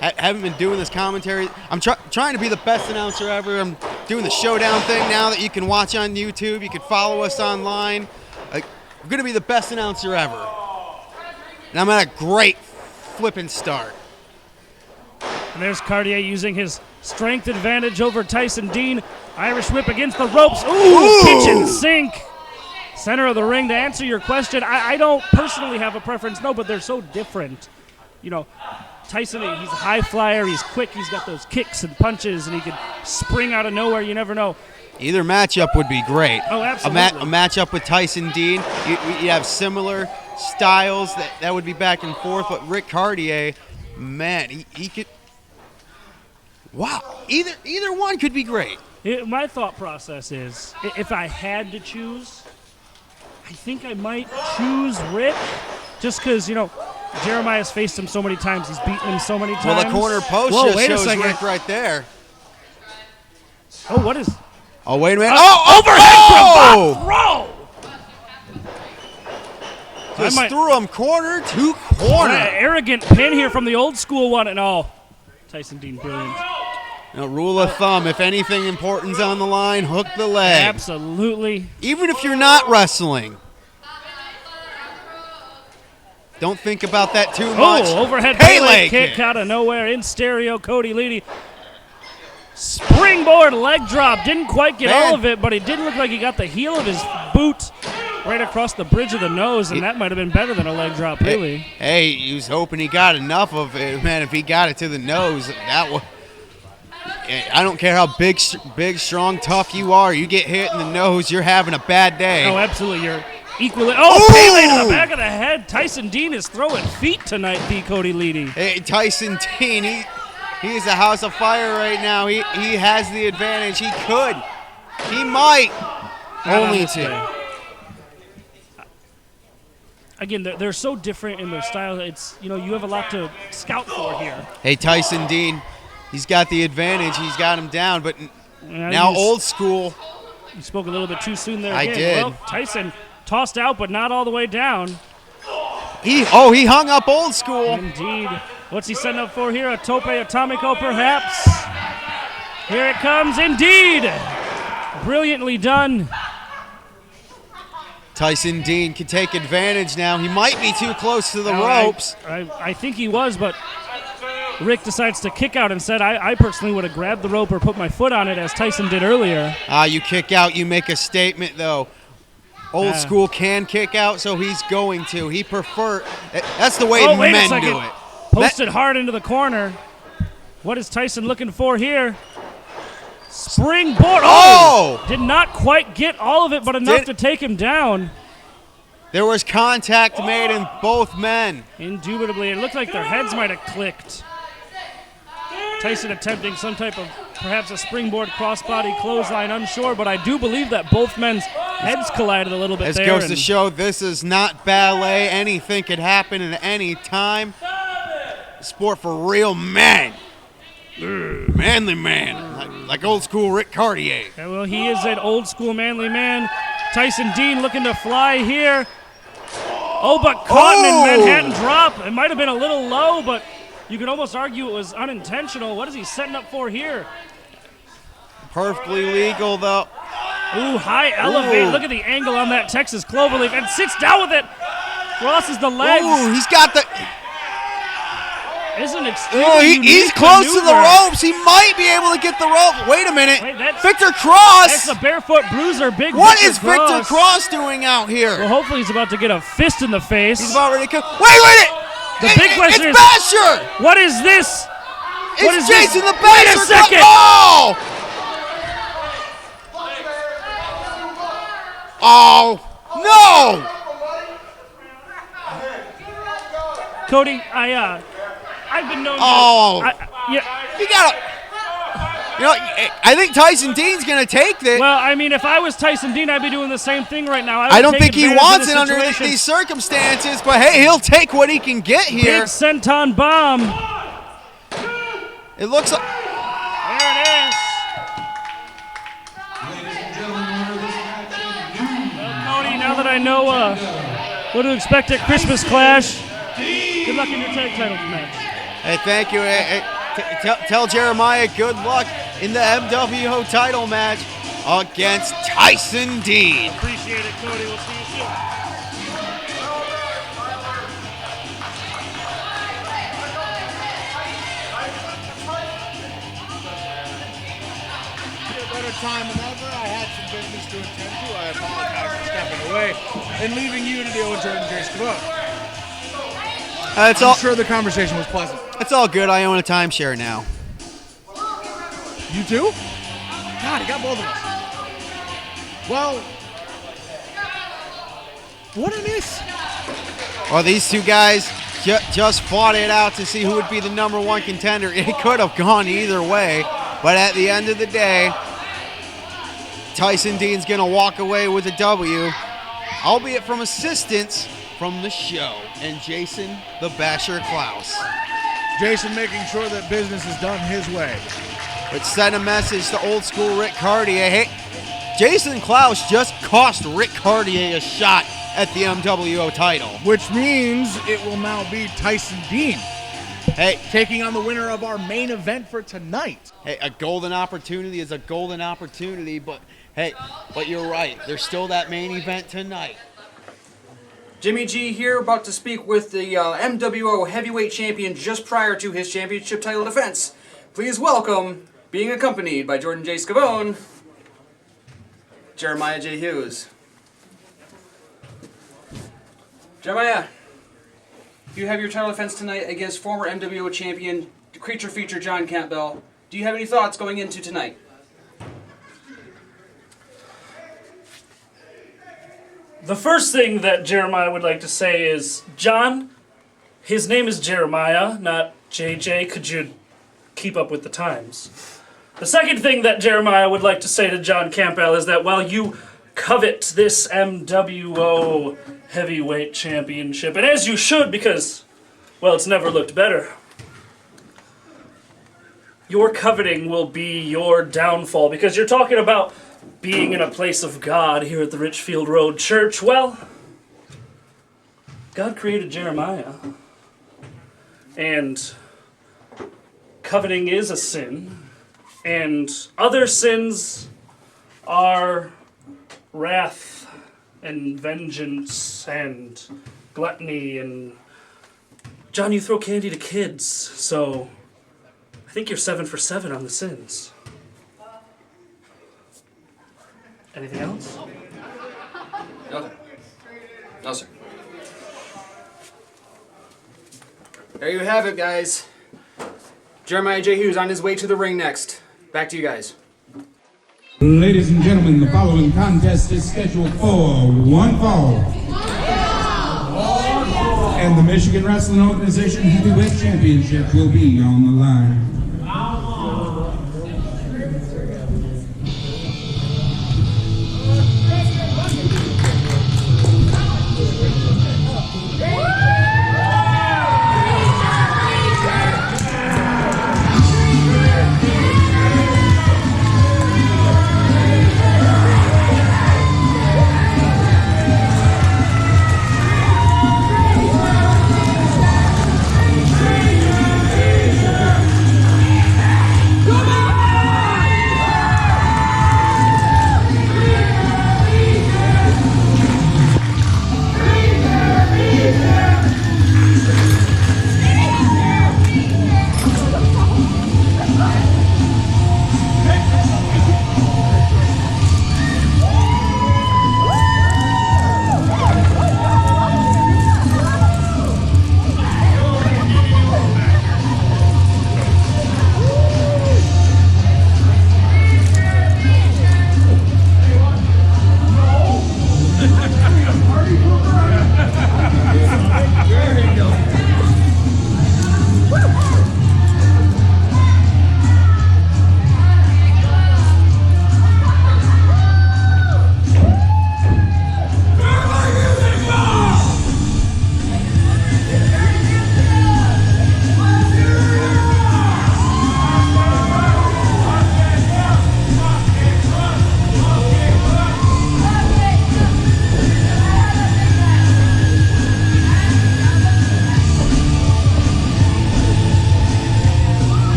I haven't been doing this commentary. I'm trying to be the best announcer ever. I'm doing the showdown thing now that you can watch on YouTube. You can follow us online. I'm going to be the best announcer ever. And I'm at a great flipping start. And there's Cartier using his strength advantage over Tyson Dean. Irish whip against the ropes. Ooh, kitchen sink. Center of the ring. To answer your question, I don't personally have a preference, no, but they're so different. You know, Tyson, he's a high flyer, he's quick, he's got those kicks and punches, and he can spring out of nowhere, you never know. Either matchup would be great. Oh, absolutely. A matchup with Tyson Dean, you have similar styles that would be back and forth, but Rick Cartier, man, he could, wow, either one could be great. My thought process is, if I had to choose, I think I might choose Rick, just because, you know, Jeremiah's faced him so many times. He's beaten him so many times. Well, the corner post just shows Rick right there. Oh, what is? Oh, wait a minute. Overhead from Row! Just threw him corner to corner. Arrogant pin here from the old school one and all. Tyson Dean, brilliant. Now, rule of thumb, if anything important's on the line, hook the leg. Absolutely. Even if you're not wrestling. Don't think about that too much. Oh, overhead Pele kick out of nowhere in stereo. Cody Leedy. Springboard leg drop. Didn't quite get all of it, but it did look like he got the heel of his boot right across the bridge of the nose, and that might have been better than a leg drop, really. Hey, he was hoping he got enough of it. Man, if he got it to the nose, that was... I don't care how big, strong, tough you are. You get hit in the nose, you're having a bad day. Oh, absolutely. You're equally. Oh, Pele to the back of the head. Tyson Dean is throwing feet tonight, the Cody Leedy. Hey, Tyson Dean, he's a house of fire right now. He has the advantage. He could. He might. Only to. Again, they're so different in their style. It's, you know, you have a lot to scout for here. Hey, Tyson Dean, he's got the advantage. He's got him down, but now old school. You spoke a little bit too soon there. I did. Well, Tyson tossed out, but not all the way down. He hung up old school. Indeed. What's he setting up for here? A tope atomico, perhaps? Here it comes, indeed. Brilliantly done. Tyson Dean can take advantage now. He might be too close to the ropes. I think he was, but Rick decides to kick out instead. I personally would have grabbed the rope or put my foot on it as Tyson did earlier. You kick out, you make a statement, though. Old school can kick out, so he's going to. He prefer. That's the way men do it. Posted hard into the corner. What is Tyson looking for here? Springboard. Oh! Did not quite get all of it, but enough to take him down. There was contact made in both men. Indubitably. It looked like their heads might have clicked. Tyson attempting some type of, perhaps a springboard crossbody clothesline, unsure, but I do believe that both men's heads collided a little bit there. This goes to show this is not ballet. Anything could happen at any time. Sport for real men. Manly man. Like old school Rick Cartier. Yeah, well, he is an old school manly man. Tyson Dean looking to fly here. Oh, but caught in Manhattan drop. It might have been a little low, but you could almost argue it was unintentional. What is he setting up for here? Perfectly legal, though. Ooh, high elevate. Look at the angle on that Texas cloverleaf and sits down with it. Crosses the legs. Ooh, he's got the... Isn't extremely he's close to the ropes. He might be able to get the rope. Wait a minute. Victor Cross. That's the barefoot bruiser. What is Victor Cross doing out here? Well, hopefully he's about to get a fist in the face. He's about ready to come. Wait a minute. The big question is, Basher. What is this? What is Jason this? the Basher. Wait a second. Oh, no. Cody, I've been known. You gotta. You know, I think Tyson Dean's gonna take this. Well, I mean, if I was Tyson Dean, I'd be doing the same thing right now. I don't think he wants it under these circumstances, but hey, he'll take what he can get here. Big senton bomb. It looks like. There it is. Ladies and gentlemen, I know what to expect at Christmas Clash. Good luck in your tag title match. Hey, thank you. Tell Jeremiah good luck in the MWO title match against Tyson Dean. Appreciate it, Cody. We'll see you soon. Better time than ever. I had some business to attend to. I apologize for stepping away and leaving you to deal with Jordan J. Scavone. I'm sure the conversation was pleasant. It's all good. I own a timeshare now. You too? God, he got both of us. Well, what a miss. Well, these two guys just fought it out to see who would be the #1 contender. It could have gone either way, but at the end of the day, Tyson Dean's going to walk away with a W, albeit from assistance from the show and Jason the Basher Klaus. Jason making sure that business is done his way. But send a message to old school Rick Cartier. Hey, Jason Klaus just cost Rick Cartier a shot at the MWO title. Which means it will now be Tyson Dean. Hey, taking on the winner of our main event for tonight. Hey, a golden opportunity is a golden opportunity, but you're right. There's still that main event tonight. Jimmy G here, about to speak with the MWO Heavyweight Champion just prior to his championship title defense. Please welcome, being accompanied by Jordan J. Scavone, Jeremiah J. Hughes. Jeremiah, you have your title defense tonight against former MWO champion, creature feature John Campbell. Do you have any thoughts going into tonight? The first thing that Jeremiah would like to say is, John, his name is Jeremiah, not JJ. Could you keep up with the times? The second thing that Jeremiah would like to say to John Campbell is that while you covet this MWO Heavyweight Championship, and as you should because, well, it's never looked better, your coveting will be your downfall because you're talking about being in a place of God here at the Richfield Road Church. Well, God created Jeremiah, and coveting is a sin, and other sins are wrath and vengeance and gluttony and... John, you throw candy to kids, so I think you're 7 for 7 on the sins. Anything else? No. No, sir. There you have it, guys. Jeremiah J. Hughes on his way to the ring next. Back to you guys. Ladies and gentlemen, the following contest is scheduled for one fall. And the Michigan Wrestling Organization Heavyweight Championship will be on the line.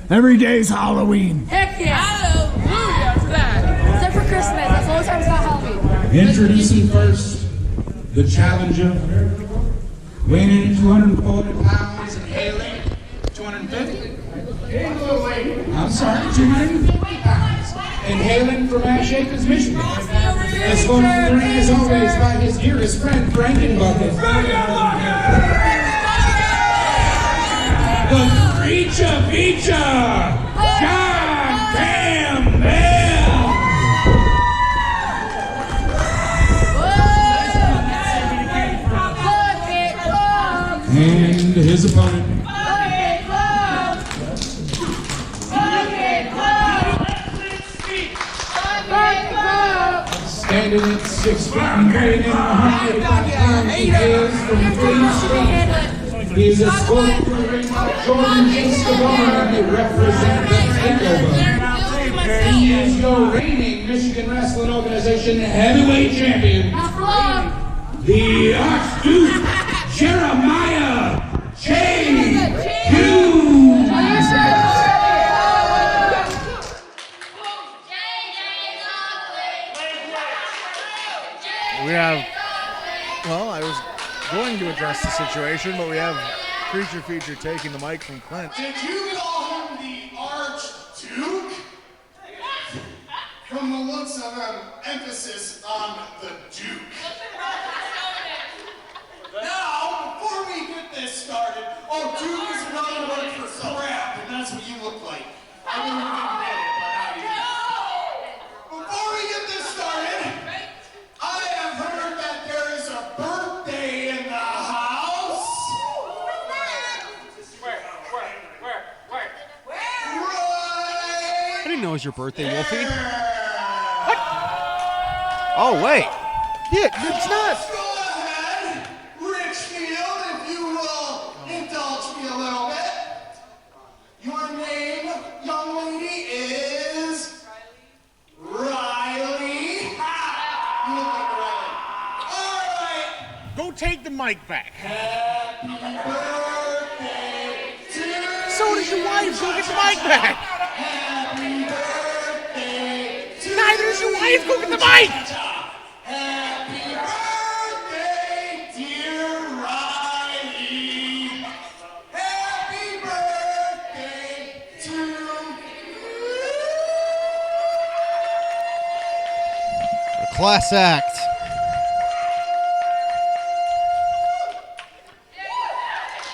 Every day's Halloween. Heck yeah. Hallelujah to that. Except for Christmas. That's the only time it's not Halloween. Introducing first the challenger, weighing in 240 pounds and hailing 250. I'm sorry, 250 pounds and hailing from Ashacres, Michigan. Escorted to the ring as always by his dearest friend, Frankenbucket. The creature feature, John Campbell. And his opponent. Standing at 6 feet and weighing in 185 pounds, he hails from Queen Street. He is escorted to the ring by Jordan Escobar. They represent the takeover. He is your reigning Michigan Wrestling Organization heavyweight champion, the Archduke Jeremiah J. Hughes. We have, well, I was going to address the situation, but we have Creature Feature taking the mic from Clint. Did you call him the Archduke? From the looks of him, emphasis on the Duke. Now, before we get this started, Duke is another word for crap, and that's what you look like. I know you didn't get it, but now you do. Before we get this started, I have heard that there is a birthday in the house. Where? Right. I didn't know it was your birthday, Wolfie. What? Oh, wait. Yeah, it's not. Go ahead, Richfield, if you will indulge me a little bit. Your name, young lady, is Riley. You look like Riley. All right. Go take the mic back. Happy birthday to So does your wife. Go get the mic back. Happy birthday to Neither is your wife. Go get the mic. Happy birthday, dear Riley. Happy birthday to you. A class act.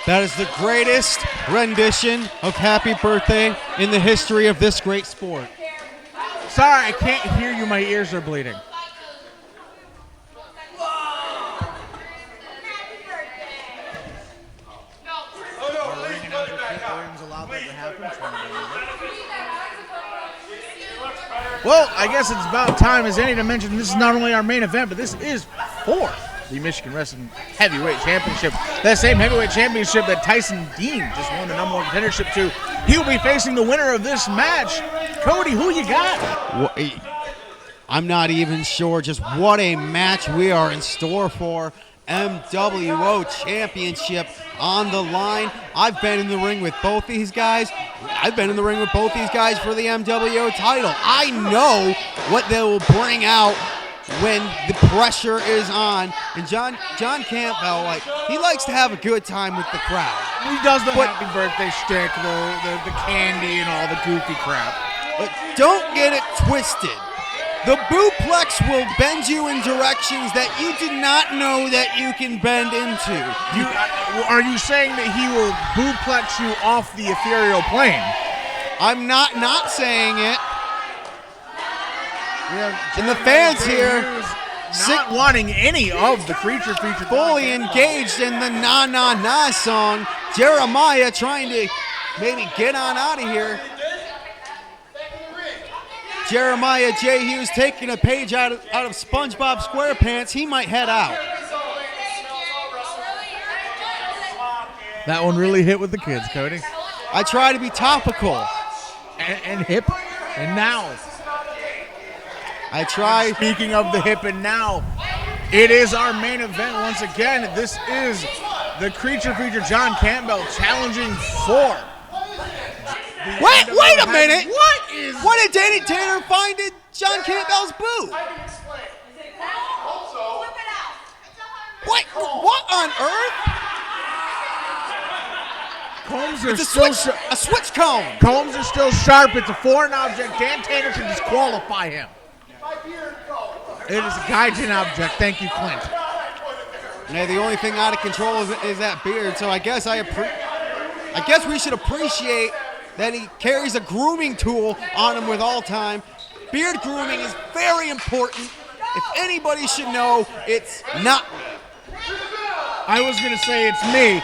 That is the greatest rendition of Happy Birthday in the history of this great sport. Sorry, I can't hear you. My ears are bleeding. Well, I guess it's about time as any to mention this is not only our main event, but this is for the Michigan Wrestling Heavyweight Championship. That same heavyweight championship that Tyson Dean just won the #1 contendership to. He will be facing the winner of this match. Cody, who you got? Well, I'm not even sure just what a match we are in store for. MWO Championship on the line. I've been in the ring with both these guys. I've been in the ring with both these guys for the MWO title. I know what they will bring out when the pressure is on. And John Campbell, he likes to have a good time with the crowd. He does the happy birthday shtick, the candy and all the goofy crap. But don't get it twisted. The bootplex will bend you in directions that you did not know that you can bend into. Are you saying that he will bootplex you off the ethereal plane? I'm not saying it. And the fans here not wanting any of the Creature Feature. Fully engaged in the Na Na Na song. Jeremiah trying to maybe get on out of here. Jeremiah J. Hughes taking a page out of SpongeBob SquarePants. He might head out. That one really hit with the kids, Cody. I try to be topical. And hip and now. I try. Speaking of the hip and now, it is our main event once again. This is the Creature Feature John Campbell challenging for Wait a minute! What What did Danny Tanner find in John Campbell's boot? What on earth? Combs are It's still a switch comb. Combs are still sharp. It's a foreign object. Dan Tanner should disqualify him. It is a Gaijin object. Thank you, Clint. Yeah, the only thing out of control is that beard. So I guess we should appreciate that he carries a grooming tool on him with all time. Beard grooming is very important. If anybody should know, it's not me. I was going to say it's me.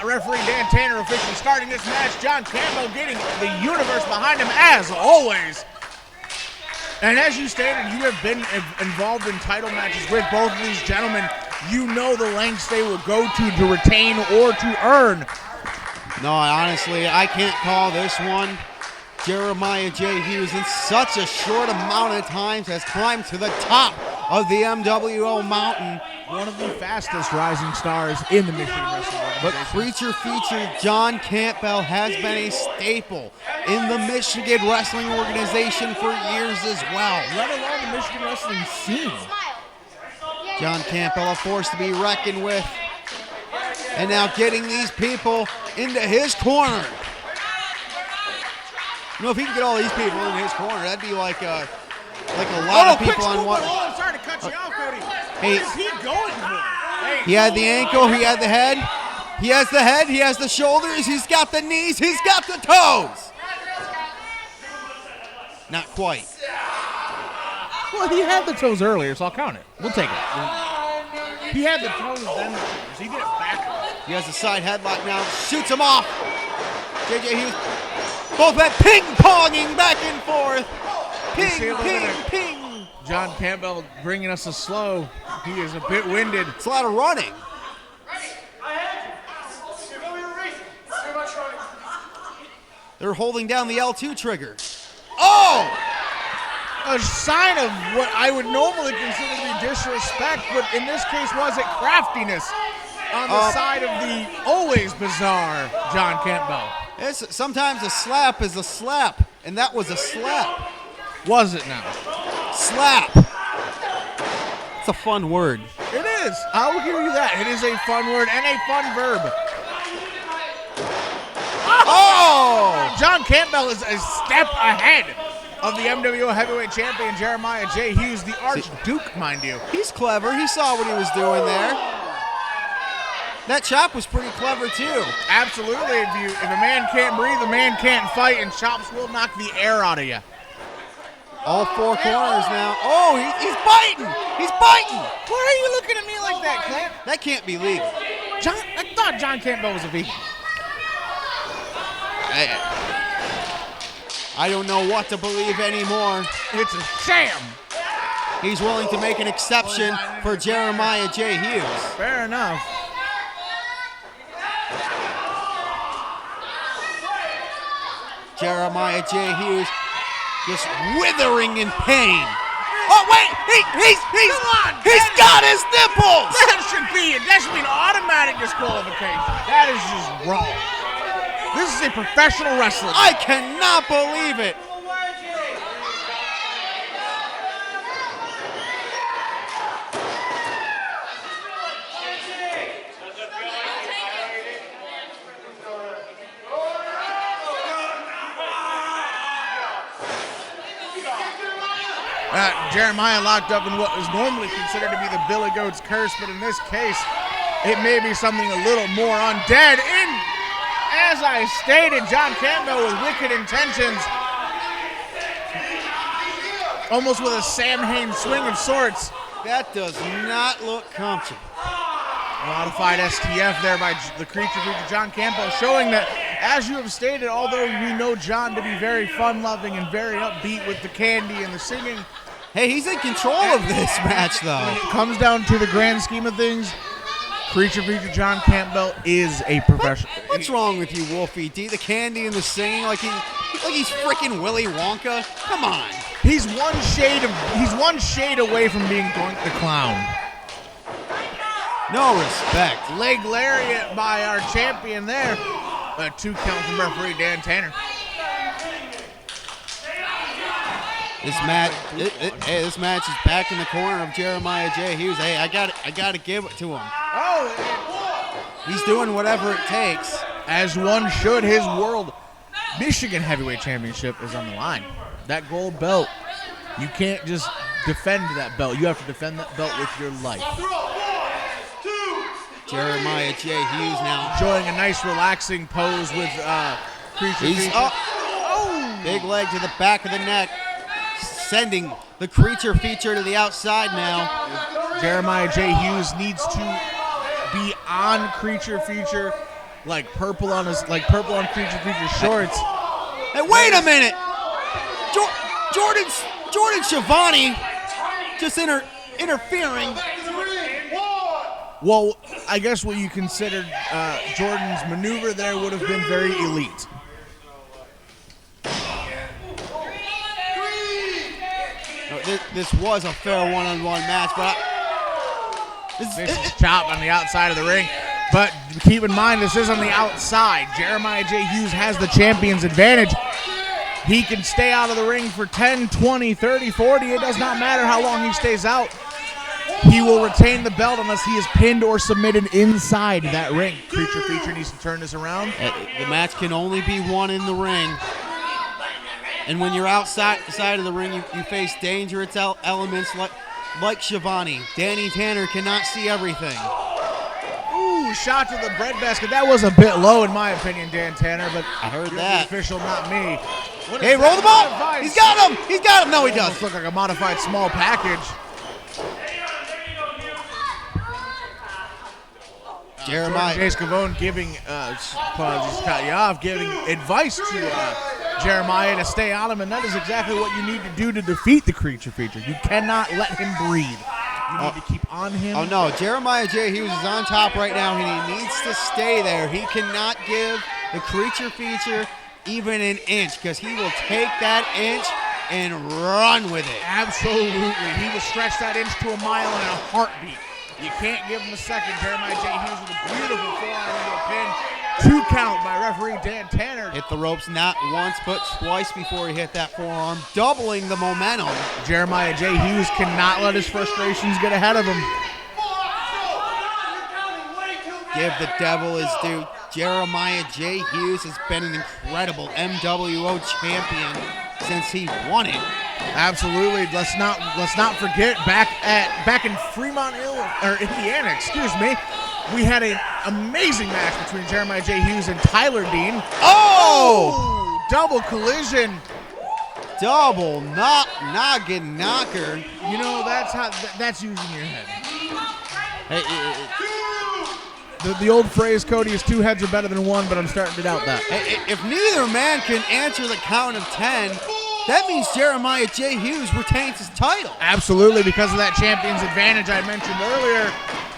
Referee Dan Tanner officially starting this match. John Campbell getting the universe behind him as always. And as you stated, you have been involved in title matches with both of these gentlemen. You know the lengths they will go to retain or to earn. No, honestly, I can't call this one. Jeremiah J. Hughes, in such a short amount of time, has climbed to the top of the MWO mountain. One of the fastest rising stars in the Michigan Wrestling Organization. But creature feature John Campbell has been a staple in the Michigan Wrestling Organization for years as well. Let alone the Michigan Wrestling scene. John Campbell, a force to be reckoned with. And now getting these people into his corner. You know, if he can get all these people in his corner, that'd be like a lot of people on one. Oh, I'm sorry to cut you off, Cody. Hey, what is he going for? He had the ankle, he had the head. He has the head, he has the shoulders, he's got the knees, he's got the toes. Not quite. Well, he had the toes earlier, so I'll count it. We'll take it. He had the toes, then the toes. He did it backwards. He has the side headlock now, shoots him off. JJ Hughes, both that ping-ponging back and forth. Ping, ping, ping. John Campbell bringing us a slow. He is a bit winded. It's a lot of running. They're holding down the L2 trigger. Oh! A sign of what I would normally consider to be disrespect, but in this case was it craftiness on the side of the always bizarre John Campbell. Sometimes a slap is a slap, and that was a slap. Was it now? Slap. It's a fun word. It is. I will give you that. It is a fun word and a fun verb. Oh! John Campbell is a step ahead of the MWO Heavyweight Champion Jeremiah J. Hughes, the Archduke, mind you. He's clever. He saw what he was doing there. That chop was pretty clever, too. Absolutely. If a man can't breathe, a man can't fight, and chops will knock the air out of you. All four corners now. Oh, he's biting. He's biting. Why are you looking at me like that, Clint? That can't be legal. I thought John Campbell was a vegan. I don't know what to believe anymore. It's a sham. He's willing to make an exception for Jeremiah J. Hughes. Fair enough. Jeremiah J. Hughes just withering in pain. Oh wait, he's got his nipples. That should be an automatic disqualification. That is just wrong. This is a professional wrestler. I cannot believe it. Jeremiah locked up in what is normally considered to be the Billy Goat's curse, but in this case, it may be something a little more undead. As I stated, John Campbell with wicked intentions, almost with a Sam Hain swing of sorts. That does not look comfortable. Modified STF there by the creature John Campbell, showing that, as you have stated, although we know John to be very fun-loving and very upbeat with the candy and the singing, hey, he's in control of this match, though. When it comes down to the grand scheme of things, creature John Campbell is a professional. What's wrong with you, Wolfie D? The candy and the singing, like he's freaking Willy Wonka. Come on. He's one shade away from being Doink the Clown. No respect. Leg lariat by our champion there. 2 count from referee Dan Tanner. This match is back in the corner of Jeremiah J. Hughes. Hey, I got to give it to him. Oh, he's doing whatever it takes. As one should. His World Michigan Heavyweight Championship is on the line. That gold belt, you can't just defend that belt. You have to defend that belt with your life. Jeremiah J. Hughes now enjoying a nice relaxing pose with Creature He's Feature. up. Oh! Big leg to the back of the neck, sending the Creature Feature to the outside now. Jeremiah J. Hughes needs to be on Creature Feature, like purple on Creature Feature shorts. Hey, wait a minute! Jordan Schiavone just interfering. Well, I guess what you considered Jordan's maneuver there would have been very elite. This was a fair one-on-one match, but Vicious chop on the outside of the ring. But keep in mind, this is on the outside. Jeremiah J. Hughes has the champion's advantage. He can stay out of the ring for 10, 20, 30, 40. It does not matter how long he stays out. He will retain the belt unless he is pinned or submitted inside that ring. Creature Feature needs to turn this around. The match can only be won in the ring. And when you're outside of the ring, you face dangerous elements like Schiavone. Danny Tanner cannot see everything. Ooh, shot to the breadbasket. That was a bit low in my opinion, Dan Tanner, but I heard you're that. The official, not me. Hey, roll the ball! He's got him! He's got him! No, he doesn't. Look like a modified small package. Jeremiah J. Scavone giving giving advice to Jeremiah to stay on him, and that is exactly what you need to do to defeat the Creature Feature. You cannot let him breathe. You need to keep on him. Oh no, Jeremiah J. Hughes is on top right now, and he needs to stay there. He cannot give the Creature Feature even an inch, because he will take that inch and run with it. Absolutely. He will stretch that inch to a mile in a heartbeat. You can't give him a second. Jeremiah J. Hughes with a beautiful forearm into a pin. 2 count by referee Dan Tanner. Hit the ropes not once but twice before he hit that forearm, doubling the momentum. Jeremiah J. Hughes cannot let his frustrations get ahead of him. Give the devil his due. Jeremiah J. Hughes has been an incredible MWO champion since he won it. Absolutely. Let's not forget back in Fremont, Indiana, we had an amazing match between Jeremiah J. Hughes and Tyler Dean. Oh! Double collision. Double noggin knocker. You know, that's using your head. The old phrase, Cody, is 2 heads are better than 1, but I'm starting to doubt that. If neither man can answer the count of 10, that means Jeremiah J. Hughes retains his title. Absolutely, because of that champion's advantage I mentioned earlier.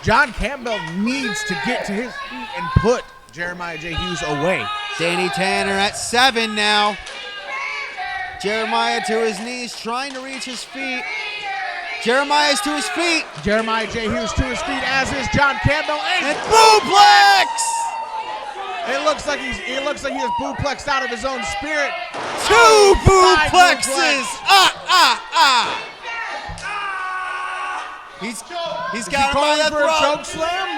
John Campbell needs to get to his feet and put Jeremiah J. Hughes away. Danny Tanner at 7 now. Jeremiah to his knees, trying to reach his feet. Jeremiah's to his feet. Jeremiah J. Hughes to his feet, as is John Campbell. And booplex! It looks like he has booplexed out of his own spirit. 2 booplexes! He's got him by the throat. Choke slam?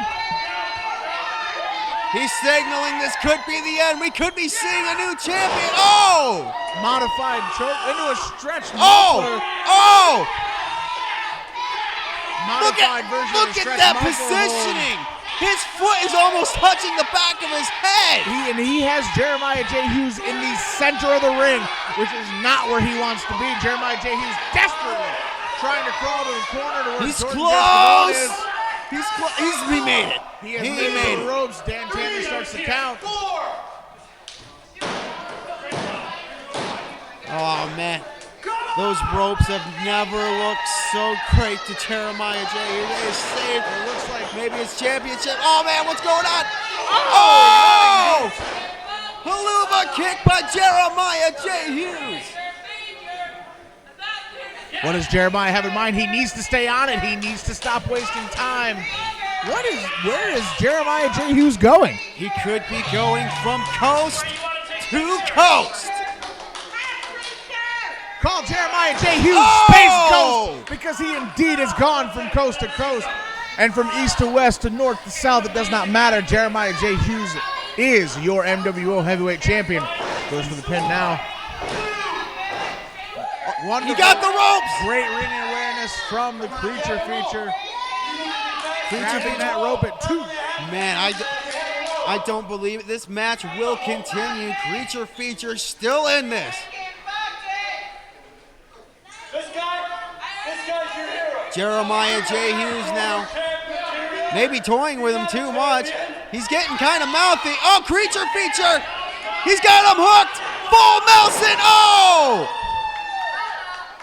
He's signaling this could be the end. We could be seeing a new champion. Oh! Modified choke into a stretch. Oh! Modified version of look at that positioning. His foot is almost touching the back of his head. He has Jeremiah J. Hughes in the center of the ring, which is not where he wants to be. Jeremiah J. Hughes desperately trying to crawl to the corner to where He's Jordan close. is. He made it. He has made the ropes. Dan Tanner starts to count. Oh, man. Those ropes have never looked so great to Jeremiah J. Hughes. Saved. It looks like maybe it's championship. Oh, man, what's going on? Oh! Haluva kick by Jeremiah J. Hughes. What does Jeremiah have in mind? He needs to stay on it. He needs to stop wasting time. Where is Jeremiah J. Hughes going? He could be going from coast to coast. Call Jeremiah J. Hughes Space Ghost because he indeed has gone from coast to coast and from east to west to north to south. It does not matter. Jeremiah J. Hughes is your MWO Heavyweight Champion. Goes for the pin now. Wonderful. He got the ropes. Great ring awareness from the Creature Feature. Grabbing that rope at 2. Man, I don't believe it. This match will continue. Creature Feature still in this. This guy's your hero. Jeremiah J. Hughes now. Maybe toying with him too much. He's getting kind of mouthy. Oh, Creature Feature. He's got him hooked. Full Nelson. Oh!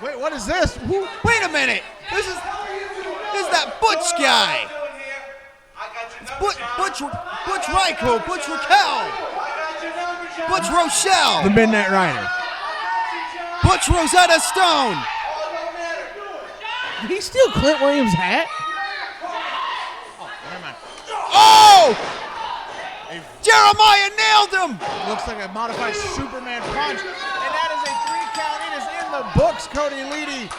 Wait, what is this? Wait a minute. This is that Butch guy. It's Butch Ryko, Butch Raquel, Butch Rochelle, The Midnight Rider. Butch Rosetta Stone. Did he steal Clint Williams' hat? Oh! Jeremiah nailed him. Looks like a modified Superman punch. And that is a 3 count. It is in the books, Cody Leedy.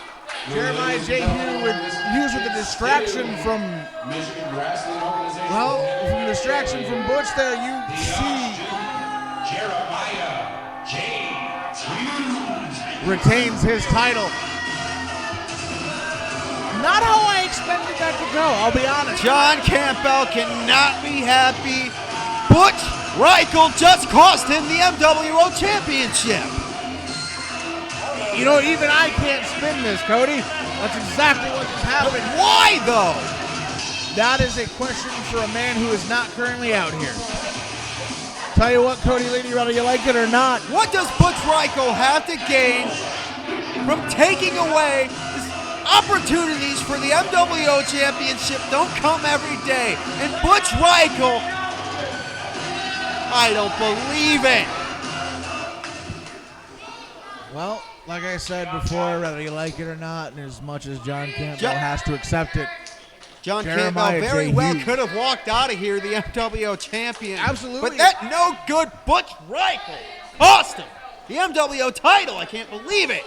Jeremiah J. Hughes with a distraction from, well, from distraction from Butch there. You see Jeremiah J. Hughes retains his title. Not how I expected that to go, I'll be honest. John Campbell cannot be happy. Butch Reichel just cost him the MWO Championship. You know, even I can't spin this, Cody. That's exactly what just happened. But why, though? That is a question for a man who is not currently out here. Tell you what, Cody Leedy, whether you like it or not. What does Butch Reichel have to gain from taking away opportunities for the MWO Championship? Don't come every day. And Butch Reichel, I don't believe it. Well, like I said before, whether you like it or not, and as much as John Campbell has to accept it, John Jeremiah Campbell very J. well Hughes could have walked out of here the MWO champion. Absolutely. But that no good Butch Reichel cost him the MWO title. I can't believe it.